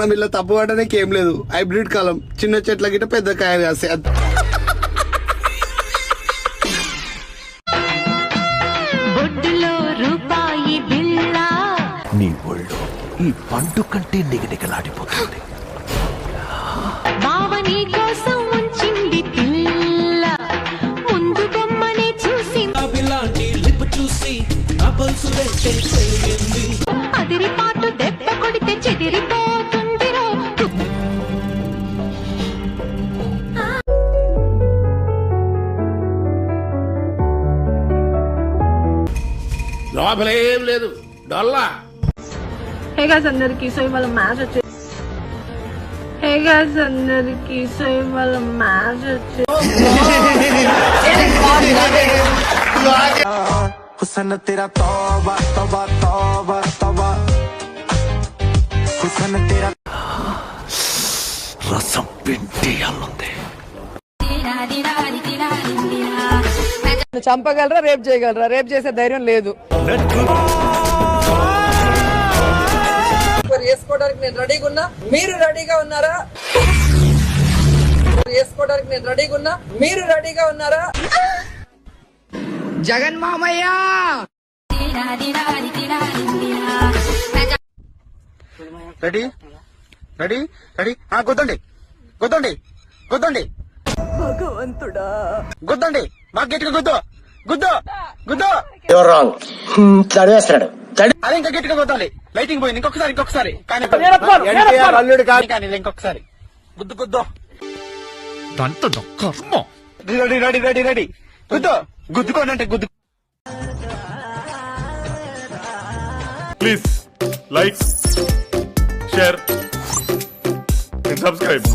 మనం ఇలా తప్పు పడడానికి ఏం లేదు. హైబ్రిడ్ కాలం, చిన్న చెట్ల గిట్ట పెద్ద కాయలు కాస్తాయి. నీ ఒళ్ళు ఈ పండు కంటే నిగనిగలాడిపోతుంది. అదిరిపాటు దెబ్బ కొడితే చెదిరిపోతుందిరో. లోపలేం లేదు డొల్లా. హే గైస్ అందరికి, సో ఇవాళ మ్యాచ్ వచ్చేసి हुसन तेरा तौबा तौबा तौबा तौबा हुसन तेरा రసం పిండియాలుంది. చంపగలరా, రేప్ చేయగలరా? రేప్ చేసే ధైర్యం లేదు. వేసుకోవడానికి నేను రెడీగా ఉన్నా, మీరు రెడీగా ఉన్నారా? వేసుకోవడానికి నేను రెడీగా ఉన్నా, మీరు రెడీగా ఉన్నారా? జగన్ మామయ్య రెడీ రెడీ రెడీ. గుద్దండి గుద్దండి గుద్దండి భగవంతుడా, గుద్దండి, బాగా గట్టిగా గుద్దు గుద్దు గుద్దు. అదే ఇంకా గట్టిగా గుద్దాలి. లైటింగ్ పోయింది. ఇంకొకసారి కానీ అల్లుడు కాదు కానీ ఇంకొకసారి గుద్దు గుద్దు. Ready ready ready ready. గుద్దు గుద్దుకోనంటే గుద్దు. Please like, share and subscribe.